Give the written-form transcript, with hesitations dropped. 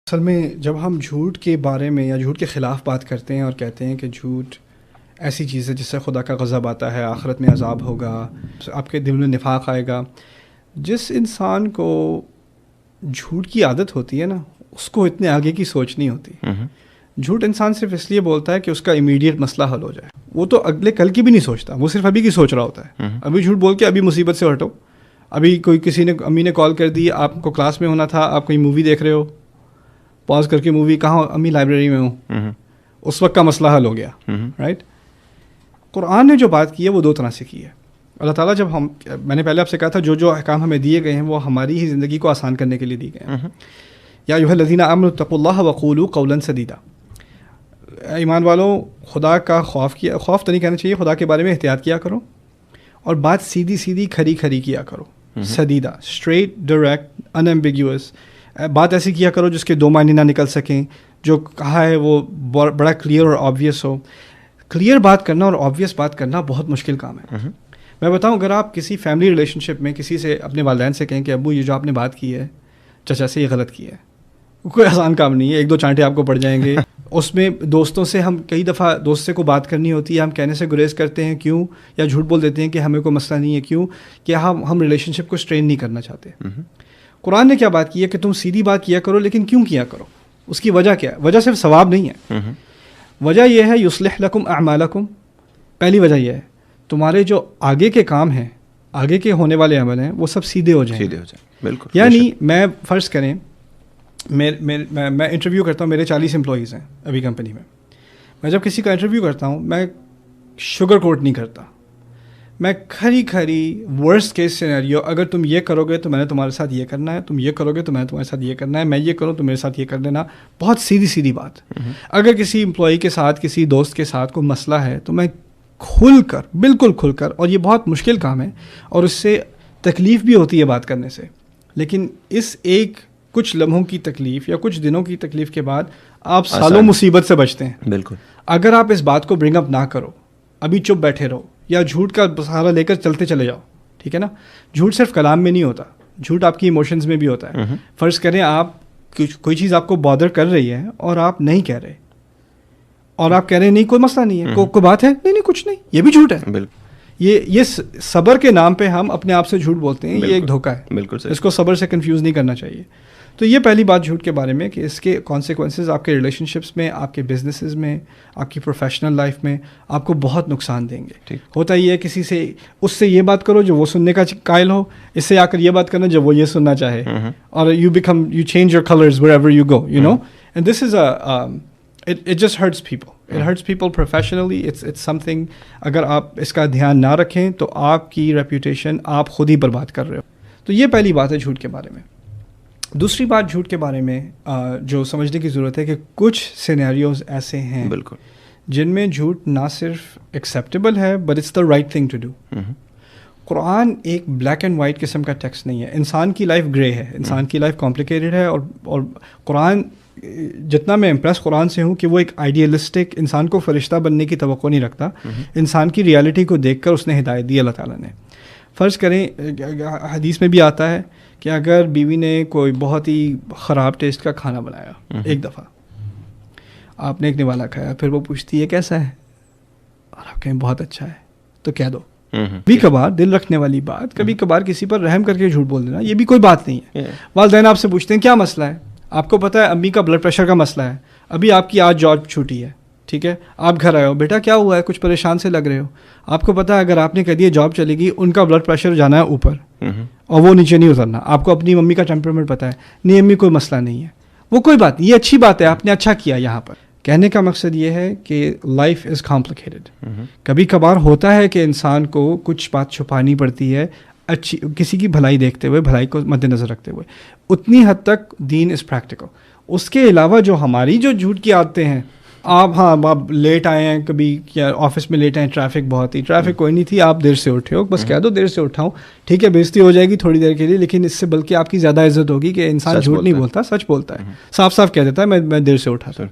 اصل میں جب ہم جھوٹ کے بارے میں یا جھوٹ کے خلاف بات کرتے ہیں اور کہتے ہیں کہ جھوٹ ایسی چیز ہے جس سے خدا کا غضب آتا ہے، آخرت میں عذاب ہوگا، آپ کے دل میں نفاق آئے گا، جس انسان کو جھوٹ کی عادت ہوتی ہے نا، اس کو اتنے آگے کی سوچ نہیں ہوتی. جھوٹ انسان صرف اس لیے بولتا ہے کہ اس کا امیڈیٹ مسئلہ حل ہو جائے. وہ تو اگلے کل کی بھی نہیں سوچتا، وہ صرف ابھی کی سوچ رہا ہوتا ہے. ابھی جھوٹ بول کے ابھی مصیبت سے ہٹو. ابھی کوئی کسی نے امی نے کال کر دی، آپ کو کلاس میں ہونا تھا، آپ کوئی مووی دیکھ رہے ہو، پاز کر کے مووی، کہاں امی لائبریری میں ہوں، اس وقت کا مسئلہ حل ہو گیا. رائٹ. قرآن نے جو بات کی ہے وہ دو طرح سے کی ہے. اللہ تعالیٰ جب میں نے پہلے آپ سے کہا تھا جو احکام ہمیں دیے گئے ہیں وہ ہماری ہی زندگی کو آسان کرنے کے لیے دیے گئے ہیں. یا ایھا الذین آمنوا اتقوا اللہ وقولوا قولا سدیدا. ایمان والوں، خدا کا خوف تو نہیں کہنا چاہیے، خدا کے بارے میں احتیاط کیا کرو اور بات سیدھی سیدھی کھری کھری کیا کرو. سدیدا، اسٹریٹ، ڈائریکٹ، ان ایمبیگیوس. بات ایسی کیا کرو جس کے دو معنی نہ نکل سکیں، جو کہا ہے وہ بڑا کلیئر اور آبویس ہو. کلیئر بات کرنا اور آبویس بات کرنا بہت مشکل کام ہے. میں بتاؤں، اگر آپ کسی فیملی ریلیشن شپ میں کسی سے اپنے والدین سے کہیں کہ ابو یہ جو آپ نے بات کی ہے چچا سے یہ غلط کی ہے، کوئی آسان کام نہیں ہے. ایک دو چانٹے آپ کو پڑ جائیں گے. اس میں دوستوں سے ہم کئی دفعہ دوست سے کو بات کرنی ہوتی ہے، ہم کہنے سے گریز کرتے ہیں. کیوں؟ یا جھوٹ بول دیتے ہیں کہ ہمیں کوئی مسئلہ نہیں ہے. کیوں؟ کہ ہم ریلیشن شپ کو اسٹرین نہیں کرنا چاہتے. قرآن نے کیا بات کی ہے کہ تم سیدھی بات کیا کرو، لیکن کیوں کیا کرو؟ اس کی وجہ کیا ہے؟ وجہ صرف ثواب نہیں ہے. وجہ یہ ہے یصلح لکم اعمالکم. پہلی وجہ یہ ہے تمہارے جو آگے کے کام ہیں، آگے کے ہونے والے عمل ہیں، وہ سب سیدھے ہو جائیں. بالکل. یعنی میں فرض کریں میں انٹرویو کرتا ہوں، میرے 40 امپلائیز ہیں ابھی کمپنی میں. میں جب کسی کا انٹرویو کرتا ہوں میں شوگر کوٹ نہیں کرتا. میں کھری ورسٹ کیس سینیریو، اگر تم یہ کرو گے تو میں نے تمہارے ساتھ یہ کرنا ہے، تم یہ کرو گے تو میں نے تمہارے ساتھ یہ کرنا ہے، میں یہ کروں تو میرے ساتھ یہ کر دینا. بہت سیدھی بات. اگر کسی امپلائی کے ساتھ، کسی دوست کے ساتھ کوئی مسئلہ ہے تو میں بالکل کھل کر، اور یہ بہت مشکل کام ہے اور اس سے تکلیف بھی ہوتی ہے بات کرنے سے، لیکن اس کچھ لمحوں کی تکلیف یا کچھ دنوں کی تکلیف کے بعد آپ سالوں مصیبت سے بچتے ہیں. بالکل. اگر آپ اس بات کو برنگ اپ نہ کرو، ابھی چپ بیٹھے رہو یا جھوٹ کا سہارا لے کر چلتے چلے جاؤ، ٹھیک ہے نا. جھوٹ صرف کلام میں نہیں ہوتا، جھوٹ آپ کی ایموشنز میں بھی ہوتا ہے. فرض کریں آپ کوئی چیز آپ کو بادر کر رہی ہے اور آپ نہیں کہہ رہے، اور آپ کہہ رہے ہیں نہیں کوئی مسئلہ نہیں ہے، کوئی بات ہے، نہیں کچھ نہیں، یہ بھی جھوٹ ہے. بالکل. یہ صبر کے نام پہ ہم اپنے آپ سے جھوٹ بولتے ہیں. یہ ایک دھوکہ ہے. بالکل. اس کو صبر سے کنفیوز نہیں کرنا چاہیے. تو یہ پہلی بات جھوٹ کے بارے میں کہ اس کے کانسیکوینسز آپ کے ریلیشن شپس میں، آپ کے بزنسز میں، آپ کی پروفیشنل لائف میں آپ کو بہت نقصان دیں گے. ہوتا یہ ہے کسی سے اس سے یہ بات کرو جو وہ سننے کا قائل ہو، اس سے آ کر یہ بات کرنا جب وہ یہ سننا چاہے، اور you change your colours wherever you go, you know, and this is it just hurts people. It hurts people professionally. It's something اگر آپ اس کا دھیان نہ رکھیں تو آپ کی ریپوٹیشن آپ خود ہی برباد کر رہے ہو. تو یہ پہلی بات ہے جھوٹ کے بارے میں. دوسری بات جھوٹ کے بارے میں جو سمجھنے کی ضرورت ہے کہ کچھ سینیریوز ایسے ہیں بالکل جن میں جھوٹ نہ صرف ایکسیپٹیبل ہے but it's the right thing to do. Quran ایک بلیک اینڈ وائٹ قسم کا ٹیکسٹ نہیں ہے. انسان کی لائف گرے ہے، انسان کی لائف کمپلیکیٹڈ ہے، اور قرآن جتنا میں امپریس قرآن سے ہوں کہ وہ ایک آئیڈیلسٹک انسان کو فرشتہ بننے کی توقع نہیں رکھتا. انسان کی ریالٹی کو دیکھ کر اس نے ہدایت دی اللہ تعالیٰ نے. فرض کریں حدیث میں بھی آتا ہے کہ اگر بیوی نے کوئی بہت ہی خراب ٹیسٹ کا کھانا بنایا ایک دفعہ، آپ نے ایک نوالا کھایا، پھر وہ پوچھتی ہے کیسا ہے، اور آپ کہیں بہت اچھا ہے، تو کہہ دو. کبھی کبھار دل رکھنے والی بات، کبھی کبھار کسی پر رحم کر کے جھوٹ بول دینا، یہ بھی کوئی بات نہیں ہے. والدین آپ سے پوچھتے ہیں کیا مسئلہ ہے، آپ کو پتہ ہے امی کا بلڈ پریشر کا مسئلہ ہے، ابھی آپ کی آج جاب چھوٹی ہے، ٹھیک ہے، آپ گھر آئے ہو، بیٹا کیا ہوا ہے، کچھ پریشان سے لگ رہے ہو. آپ کو پتہ ہے اگر آپ نے کہہ دیا جاب چلے گی، ان کا بلڈ پریشر جانا ہے اوپر اور وہ نیچے نہیں اترنا. آپ کو اپنی ممی کا ٹیمپرامنٹ پتہ ہے، نہیں امی کوئی مسئلہ نہیں ہے، وہ کوئی بات نہیں، یہ اچھی بات ہے، آپ نے اچھا کیا. یہاں پر کہنے کا مقصد یہ ہے کہ لائف از کمپلیکیٹڈ. کبھی کبھار ہوتا ہے کہ انسان کو کچھ بات چھپانی پڑتی ہے، اچھی کسی کی بھلائی دیکھتے ہوئے، بھلائی کو مد نظر رکھتے ہوئے. اتنی حد تک دین از پریکٹیکل. اس کے علاوہ جو ہماری جو جھوٹ کی عادتیں ہیں، آپ لیٹ آئے ہیں، کبھی کیا آفس میں لیٹ آئے، ٹریفک کوئی نہیں تھی، آپ دیر سے اٹھے ہو، بس کہہ دو دیر سے اٹھا ہوں، ٹھیک ہے، بےزتی ہو جائے گی تھوڑی دیر کے لیے، لیکن اس سے بلکہ آپ کی زیادہ عزت ہوگی کہ انسان جھوٹ نہیں بولتا، سچ بولتا ہے، صاف صاف کہہ دیتا ہے میں دیر سے اٹھا تھا.